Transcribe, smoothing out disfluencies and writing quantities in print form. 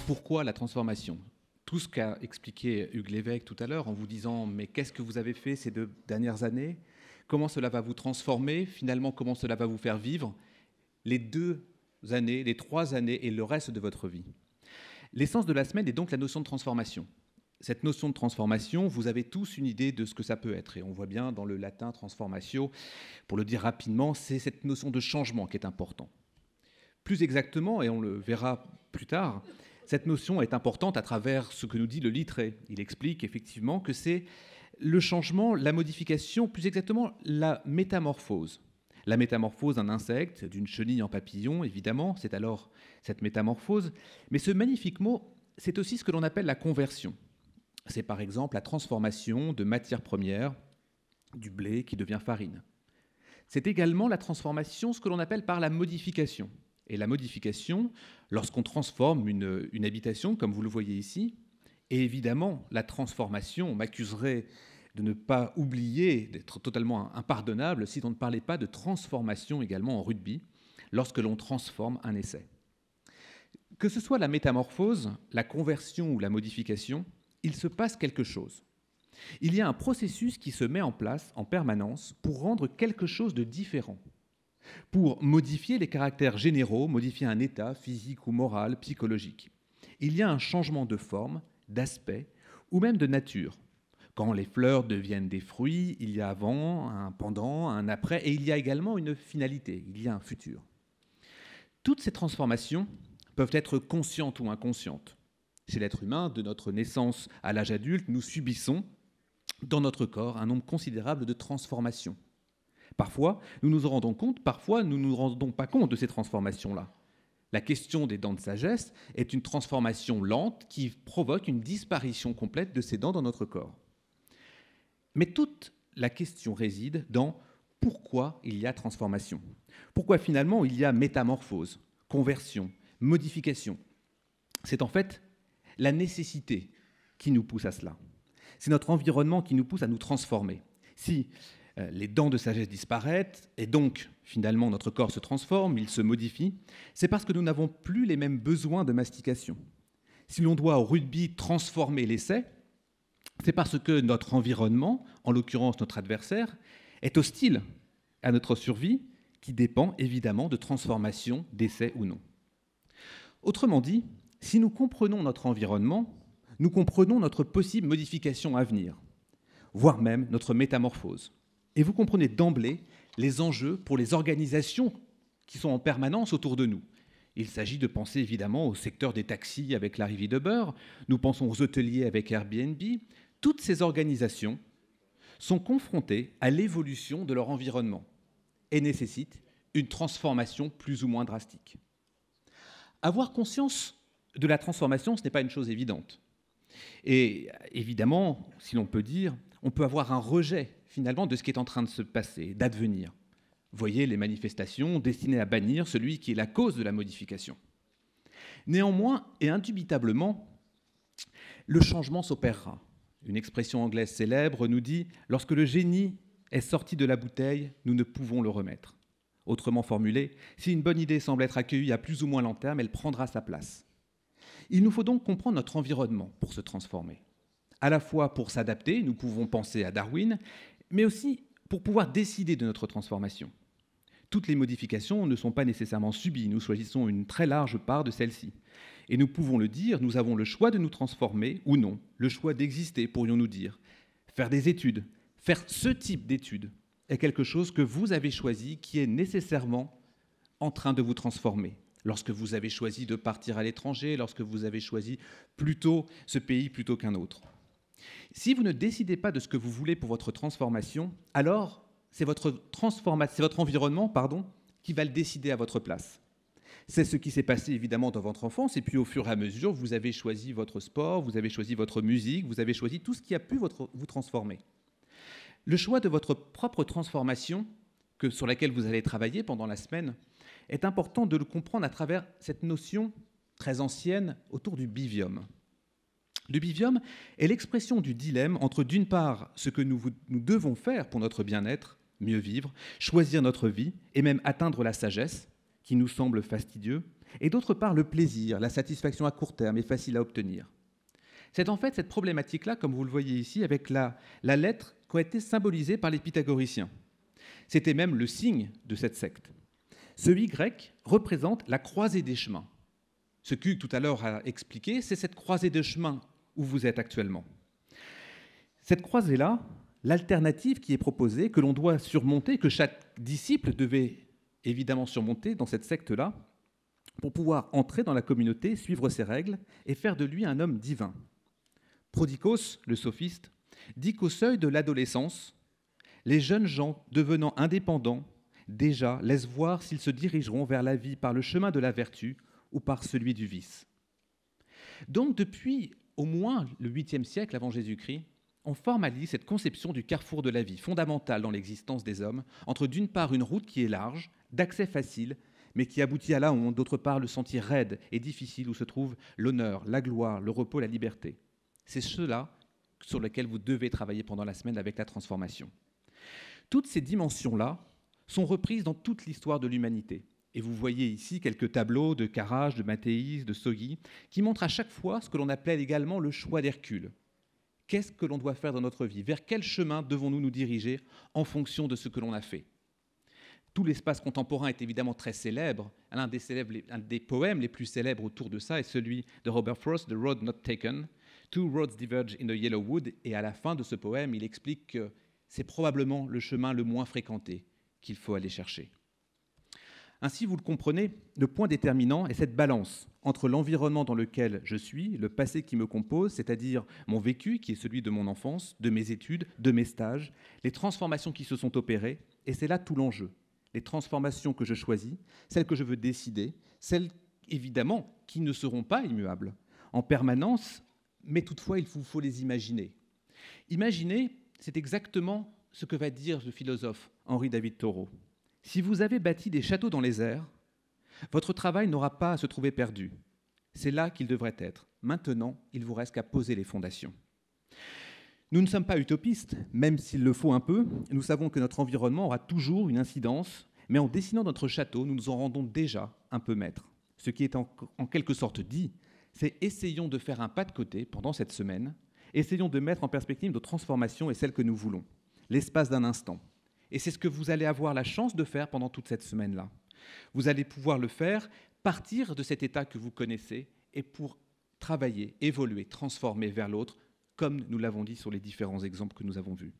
Pourquoi la transformation? Tout ce qu'a expliqué Hugues Lévesque tout à l'heure en vous disant « mais qu'est-ce que vous avez fait ces 2 dernières années? Comment cela va vous transformer? Finalement, comment cela va vous faire vivre les 2 années, les 3 années et le reste de votre vie ?» L'essence de la semaine est donc la notion de transformation. Cette notion de transformation, vous avez tous une idée de ce que ça peut être. Et on voit bien dans le latin transformatio, pour le dire rapidement, c'est cette notion de changement qui est important. Plus exactement, et on le verra plus tard, cette notion est importante à travers ce que nous dit le Littré. Il explique effectivement que c'est le changement, la modification, plus exactement la métamorphose. La métamorphose d'un insecte, d'une chenille en papillon, évidemment, c'est alors cette métamorphose. Mais ce magnifique mot, c'est aussi ce que l'on appelle la conversion. C'est par exemple la transformation de matières premières, du blé qui devient farine. C'est également la transformation, ce que l'on appelle par la modification. Et la modification, lorsqu'on transforme une habitation, comme vous le voyez ici, et évidemment, la transformation, on m'accuserait de ne pas oublier, d'être totalement impardonnable, si on ne parlait pas de transformation également en rugby, lorsque l'on transforme un essai. Que ce soit la métamorphose, la conversion ou la modification, il se passe quelque chose. Il y a un processus qui se met en place en permanence pour rendre quelque chose de différent, pour modifier les caractères généraux, modifier un état physique ou moral, psychologique. Il y a un changement de forme, d'aspect ou même de nature. Quand les fleurs deviennent des fruits, il y a avant, un pendant, un après, et il y a également une finalité, il y a un futur. Toutes ces transformations peuvent être conscientes ou inconscientes. Chez l'être humain, de notre naissance à l'âge adulte, nous subissons dans notre corps un nombre considérable de transformations. Parfois, nous nous en rendons compte, parfois, nous ne nous rendons pas compte de ces transformations-là. La question des dents de sagesse est une transformation lente qui provoque une disparition complète de ces dents dans notre corps. Mais toute la question réside dans pourquoi il y a transformation. Pourquoi finalement il y a métamorphose, conversion, modification. C'est en fait la nécessité qui nous pousse à cela. C'est notre environnement qui nous pousse à nous transformer. Si les dents de sagesse disparaissent, et donc finalement notre corps se transforme, il se modifie, c'est parce que nous n'avons plus les mêmes besoins de mastication. Si l'on doit au rugby transformer l'essai, c'est parce que notre environnement, en l'occurrence notre adversaire, est hostile à notre survie, qui dépend évidemment de transformation, d'essai ou non. Autrement dit, si nous comprenons notre environnement, nous comprenons notre possible modification à venir, voire même notre métamorphose. Et vous comprenez d'emblée les enjeux pour les organisations qui sont en permanence autour de nous. Il s'agit de penser évidemment au secteur des taxis avec l'arrivée d'Uber, nous pensons aux hôteliers avec Airbnb. Toutes ces organisations sont confrontées à l'évolution de leur environnement et nécessitent une transformation plus ou moins drastique. Avoir conscience de la transformation, ce n'est pas une chose évidente. Et évidemment, si l'on peut dire, on peut avoir un rejet finalement de ce qui est en train de se passer, d'advenir. Voyez les manifestations destinées à bannir celui qui est la cause de la modification. Néanmoins, et indubitablement, le changement s'opérera. Une expression anglaise célèbre nous dit « Lorsque le génie est sorti de la bouteille, nous ne pouvons le remettre ». Autrement formulé, si une bonne idée semble être accueillie à plus ou moins long terme, elle prendra sa place. Il nous faut donc comprendre notre environnement pour se transformer. À la fois pour s'adapter, nous pouvons penser à Darwin, mais aussi pour pouvoir décider de notre transformation. Toutes les modifications ne sont pas nécessairement subies, nous choisissons une très large part de celles-ci. Et nous pouvons le dire, nous avons le choix de nous transformer ou non, le choix d'exister, pourrions-nous dire. Faire des études, faire ce type d'études est quelque chose que vous avez choisi, qui est nécessairement en train de vous transformer. Lorsque vous avez choisi de partir à l'étranger, lorsque vous avez choisi plutôt ce pays plutôt qu'un autre. Si vous ne décidez pas de ce que vous voulez pour votre transformation, alors c'est votre environnement qui va le décider à votre place. C'est ce qui s'est passé évidemment dans votre enfance, et puis au fur et à mesure, vous avez choisi votre sport, vous avez choisi votre musique, vous avez choisi tout ce qui a pu vous transformer. Le choix de votre propre transformation, sur laquelle vous allez travailler pendant la semaine, est important de le comprendre à travers cette notion très ancienne autour du bivium. Le bivium est l'expression du dilemme entre, d'une part, ce que nous devons faire pour notre bien-être, mieux vivre, choisir notre vie et même atteindre la sagesse, qui nous semble fastidieux, et d'autre part, le plaisir, la satisfaction à court terme et facile à obtenir. C'est en fait cette problématique-là, comme vous le voyez ici, avec la lettre qui a été symbolisée par les pythagoriciens. C'était même le signe de cette secte. Ce Y représente la croisée des chemins. Ce qu'Hugues tout à l'heure a expliqué, c'est cette croisée de chemins où vous êtes actuellement. Cette croisée-là, l'alternative qui est proposée, que l'on doit surmonter, que chaque disciple devait évidemment surmonter dans cette secte-là, pour pouvoir entrer dans la communauté, suivre ses règles et faire de lui un homme divin. Prodikos, le sophiste, dit qu'au seuil de l'adolescence, les jeunes gens devenant indépendants, déjà laissent voir s'ils se dirigeront vers la vie par le chemin de la vertu ou par celui du vice. Donc depuis au moins le 8e siècle avant Jésus-Christ, on formalise cette conception du carrefour de la vie, fondamentale dans l'existence des hommes, entre d'une part une route qui est large, d'accès facile, mais qui aboutit à la honte, d'autre part le sentier raide et difficile où se trouvent l'honneur, la gloire, le repos, la liberté. C'est cela sur lequel vous devez travailler pendant la semaine avec la transformation. Toutes ces dimensions-là sont reprises dans toute l'histoire de l'humanité. Et vous voyez ici quelques tableaux de Carrage, de Mathéis, de Sogui, qui montrent à chaque fois ce que l'on appelle également le choix d'Hercule. Qu'est-ce que l'on doit faire dans notre vie? Vers quel chemin devons-nous nous diriger en fonction de ce que l'on a fait? Tout l'espace contemporain est évidemment très célèbre. Un des poèmes les plus célèbres autour de ça est celui de Robert Frost, The Road Not Taken. Two roads diverge in the yellow wood. Et à la fin de ce poème, il explique que c'est probablement le chemin le moins fréquenté qu'il faut aller chercher. Ainsi, vous le comprenez, le point déterminant est cette balance entre l'environnement dans lequel je suis, le passé qui me compose, c'est-à-dire mon vécu, qui est celui de mon enfance, de mes études, de mes stages, les transformations qui se sont opérées, et c'est là tout l'enjeu. Les transformations que je choisis, celles que je veux décider, celles, évidemment, qui ne seront pas immuables en permanence, mais toutefois, il vous faut les imaginer. Imaginer, c'est exactement ce que va dire le philosophe Henri David Thoreau. Si vous avez bâti des châteaux dans les airs, votre travail n'aura pas à se trouver perdu. C'est là qu'il devrait être. Maintenant, il vous reste qu'à poser les fondations. Nous ne sommes pas utopistes, même s'il le faut un peu. Nous savons que notre environnement aura toujours une incidence, mais en dessinant notre château, nous nous en rendons déjà un peu maîtres. Ce qui est en quelque sorte dit, c'est essayons de faire un pas de côté pendant cette semaine, essayons de mettre en perspective nos transformations et celles que nous voulons, l'espace d'un instant. Et c'est ce que vous allez avoir la chance de faire pendant toute cette semaine-là. Vous allez pouvoir le faire, partir de cet état que vous connaissez et pour travailler, évoluer, transformer vers l'autre, comme nous l'avons dit sur les différents exemples que nous avons vus.